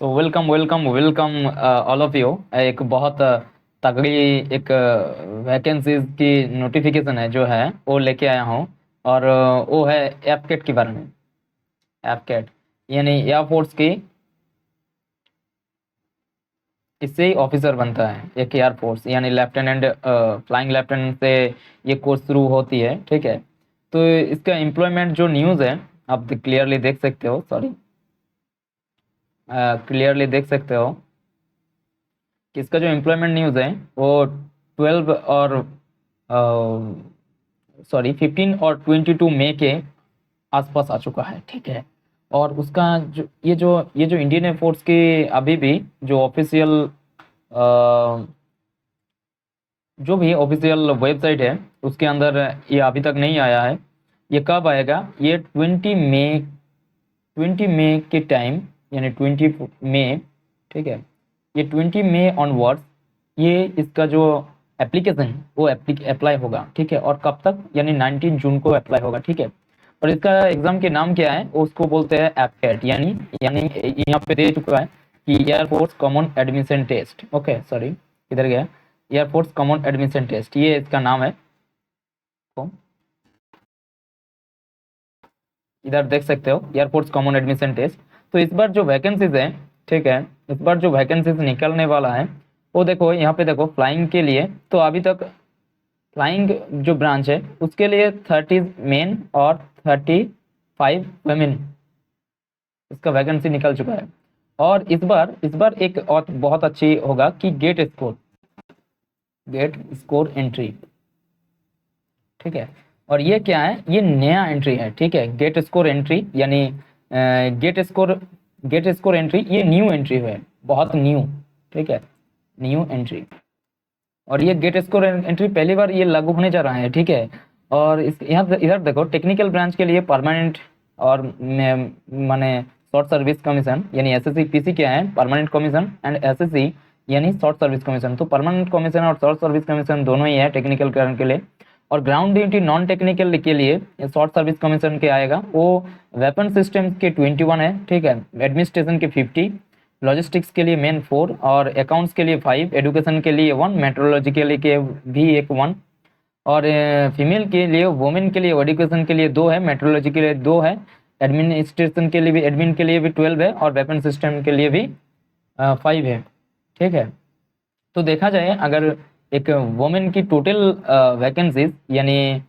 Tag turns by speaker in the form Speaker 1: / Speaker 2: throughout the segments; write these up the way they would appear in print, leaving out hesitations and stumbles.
Speaker 1: So welcome welcome welcome all of you. एक बहुत तगड़ी एक वैकेंसीज की नोटिफिकेशन है जो है वो लेके आया हूँ। और वो है एफकेट के बारे में। एफकेट यानी एयरफोर्स की, इससे ही ऑफिसर बनता है एक एयरफोर्स, यानी लेफ्टिनेंट, फ्लाइंग लेफ्टिनेंट से ये कोर्स शुरू होती है। ठीक है, तो इसका एम्प्लॉयमेंट जो न्यूज़ है आप क्लियरली देख सकते हो, सॉरी क्लियरली देख सकते हो कि इसका जो एम्प्लॉयमेंट न्यूज़ है वो 12 और सॉरी 15 और 22 मई के आसपास आ चुका है। ठीक है, और उसका जो इंडियन एयरफोर्स की अभी भी जो ऑफिशियल जो भी ऑफिशियल वेबसाइट है उसके अंदर ये अभी तक नहीं आया है। ये कब आएगा? ये 20 मई के टाइम, यानी 20 मई। ठीक है, ये 20 मई ऑनवर्ड्स ये इसका जो एप्लीकेशन वो अप्लाई होगा। ठीक है, और कब तक? यानी 19 जून को अप्लाई होगा। ठीक है, और इसका एग्जाम के नाम क्या है? उसको बोलते हैं एफकेट, यानी यानी यहाँ पे दे चुका है कि air force common admission test. Okay sorry, इधर गया, एयरफोर्स कॉमन एडमिशन टेस्ट, ये इसका नाम है। तो इधर देख सकते हो एयरफोर्स कॉमन एडमिशन टेस्ट। तो इस बार जो वैकेंसीज है, ठीक है, इस बार जो वैकेंसीज निकलने वाला है वो देखो, यहाँ पे देखो फ्लाइंग के लिए तो अभी तक फ्लाइंग जो ब्रांच है उसके लिए 30 मेन और 35 वेमेन इसका वैकेंसी निकल चुका है। और इस बार एक और बहुत अच्छी होगा कि गेट स्कोर एंट्री। ठीक है, और ये क्या है? ये नया एंट्री है। ठीक है, गेट स्कोर एंट्री यानी गेट स्कोर एंट्री, ये न्यू एंट्री है, बहुत न्यू। ठीक है, न्यू एंट्री। और ये गेट स्कोर एंट्री पहली बार ये लागू होने जा रहा है। ठीक है, और इस यहाँ इधर देखो, टेक्निकल ब्रांच के लिए परमानेंट और माने शॉर्ट सर्विस कमीशन, यानी एसएससी पीसी क्या है? परमानेंट कमीशन, एंड एसएससी यानी शॉर्ट सर्विस कमीशन। तो परमानेंट कमीशन और शॉर्ट सर्विस कमीशन दोनों ही है टेक्निकल ब्रांच के लिए। और ग्राउंड ड्यूटी नॉन टेक्निकल के लिए शॉर्ट सर्विस कमीशन के आएगा, वो वेपन सिस्टम के 21 है। ठीक है, एडमिनिस्ट्रेशन के 50, लॉजिस्टिक्स के लिए मेन 4, और अकाउंट्स के लिए 5, एडुकेशन के लिए 1, मेट्रोलॉजी के लिए भी एक 1, और फीमेल के लिए, वुमेन के लिए, एडुकेशन के लिए 2 है, मेट्रोलॉजी के लिए 2 है, एडमिनिस्ट्रेशन के लिए भी, एडमिन के लिए भी 12 है, और वेपन सिस्टम के लिए भी 5 है। ठीक है, तो देखा जाए अगर एक वुमेन की टोटल वैकेंसीज यानी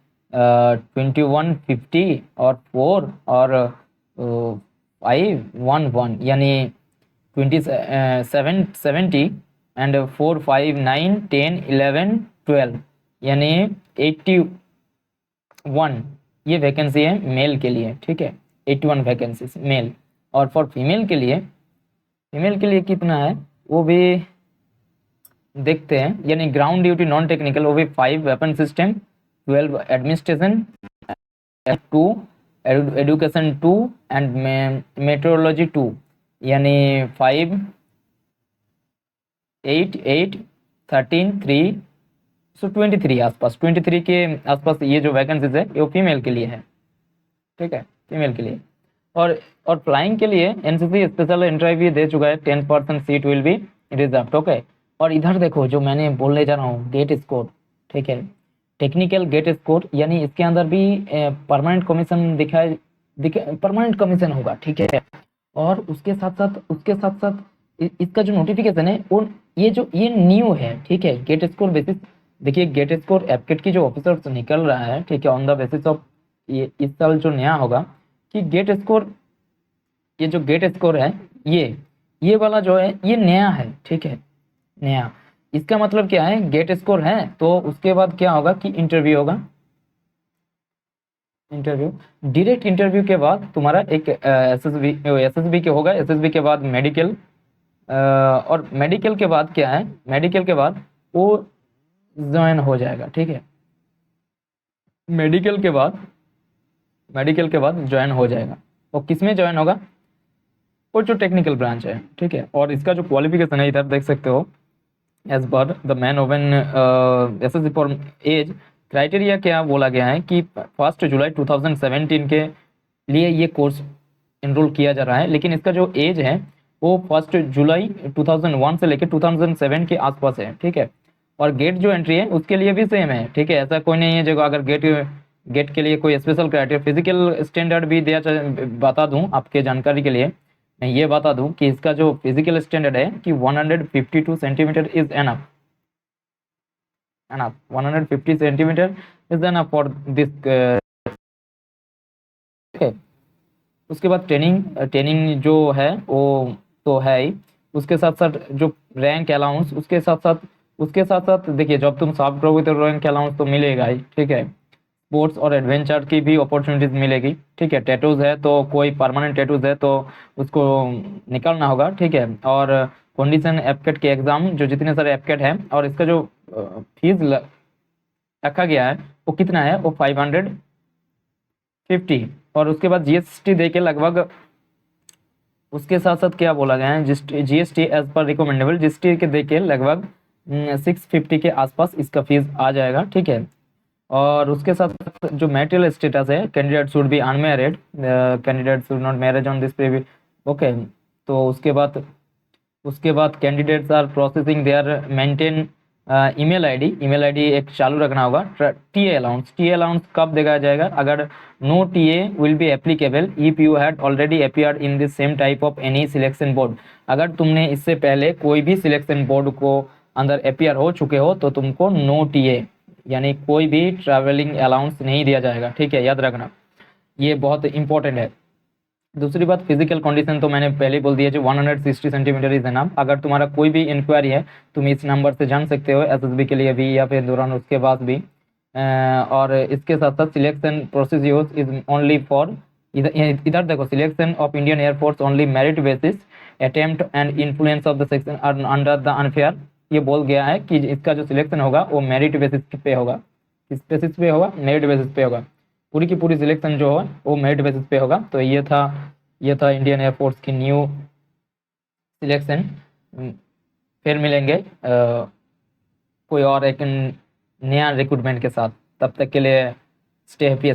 Speaker 1: 2150 और 4 और 511, यानी 2770, एंड 4 5 9 10 11 12, यानी 81 ये वैकेंसी है मेल के लिए। ठीक है, 81 वैकेंसीज मेल। और फॉर फीमेल के लिए कितना है वो भी देखते हैं। यानी ग्राउंड ड्यूटी नॉन टेक्निकल वो भी 5 weapon system, 12 administration, 2 education 2, and metrology 2, यानी 5 8 8 13 3, सो 23 आसपास, 23 के आसपास ये जो वैकेंसीज है ये फीमेल के लिए है। ठीक है, फीमेल के लिए। और फ्लाइंग के लिए एनसीसी स्पेशल इंटरव्यू दे चुका है, 10% seat will be reserve. Okay, और इधर देखो जो मैंने बोलने जा रहा हूँ, गेट स्कोर। ठीक है, टेक्निकल गेट स्कोर, यानी इसके अंदर भी परमानेंट कमीशन परमानेंट कमीशन होगा। ठीक है, और उसके साथ साथ इसका जो नोटिफिकेशन है वो ये न्यू है। ठीक है, गेट स्कोर बेसिस, देखिए गेट स्कोर एपकेट की जो ऑफिसर्स निकल रहा है, ठीक है, ऑन द बेसिस ऑफ ये इस साल जो नया होगा कि गेट स्कोर, ये जो गेट स्कोर है ये वाला जो है ये नया है। ठीक है, नया। इसका मतलब क्या है? गेट स्कोर है तो उसके बाद क्या होगा कि इंटरव्यू होगा। इंटरव्यू, डायरेक्ट इंटरव्यू के बाद तुम्हारा एक एसएसबी के होगा, एसएसबी के बाद मेडिकल, और मेडिकल के बाद क्या है? मेडिकल के बाद वो ज्वाइन हो जाएगा। ठीक है, मेडिकल के बाद ज्वाइन हो जाएगा। और किस में ज्वाइन होगा? वो जो टेक्निकल ब्रांच है। ठीक है, और इसका जो क्वालिफिकेशन है इधर देख सकते हो, as per the main own SSC for age criteria क्या बोला गया है कि 1 जुलाई 2017 के लिए ये कोर्स इनरोल किया जा रहा है, लेकिन इसका जो एज है वो 1 जुलाई 2001 से लेकर 2007 के आसपास है, ठीक है। और गेट जो एंट्री है उसके लिए भी सेम है, ठीक है। ऐसा कोई नहीं है जगह अगर गेट गेट के लिए कोई स्पेशल क्राइटेरिया फिजिकल स्टैंडर्ड भी दिया बता दूं आपके जानकारी के लिए, मैं ये बता दूं कि इसका जो फिजिकल स्टैंडर्ड है कि 152 centimetre is enough, enough 150 centimetre is enough for this, ठीक है। उसके बाद ट्रेनिंग ट्रेनिंग जो है वो तो है ही, उसके साथ साथ जो रैंक अलाउंस, उसके साथ साथ देखिए जब तुम सॉफ्ट रहोगे तो रैंक अलाउंस तो मिलेगा ही, ठीक है। स्पोर्ट्स और एडवेंचर की भी अपॉर्चुनिटीज मिलेगी, ठीक है। टैटूज है तो कोई परमानेंट टैटूज है तो उसको निकालना होगा, ठीक है। और कंडीशन एपकेट के एग्जाम जो जितने सारे एपकेट हैं, और इसका जो फीस रखा गया है वो कितना है, वो 550। और उसके बाद जीएसटी दे के लगभग, उसके साथ साथ क्या बोला गया है, GST as per recommendable GST के दे के लगभग 650 के आसपास इसका फीस आ जाएगा, ठीक है। और उसके साथ साथ जो मैरिटल स्टेटस है, candidate should be unmarried, candidate should not marriage on this previous, okay. तो उसके बाद candidates are processing their maintain email ID एक चालू रखना होगा। टी अलाउंस कब देगा जाएगा, अगर no TA will be applicable if you had already appeared in this same type of any selection board. अगर तुमने इससे पहले कोई भी सिलेक्शन बोर्ड को अंदर अपीयर हो चुके हो तो तुमको नो टीए यानी कोई भी ट्रैवलिंग अलाउंस नहीं दिया जाएगा, ठीक है, याद रखना, ये बहुत इंपॉर्टेंट है। दूसरी बात, फिजिकल कंडीशन तो मैंने पहले ही बोल दिया जो 160 सेंटीमीटर इज एनफ। अगर तुम्हारा कोई भी इंक्वायरी है तुम इस नंबर से जान सकते हो, एसएसबी के लिए भी या फिर दौरान उसके बाद भी। और इसके साथ साथ selection procedures is only for, इधर इधर देखो, selection of Indian air force only merit basis, attempt and influence of the section under the unfair. ये बोल गया है कि इसका जो सिलेक्शन होगा वो मेरिट बेसिस पे होगा। किस बेसिस पे होगा, मेरिट बेसिस पे होगा। पूरी की पूरी सिलेक्शन जो है वो मेरिट बेसिस पे होगा। तो ये था इंडियन एयरफोर्स की न्यू सिलेक्शन। फिर मिलेंगे कोई और एक नया रिक्रूटमेंट के साथ, तब तक के लिए स्टे हैप्पी।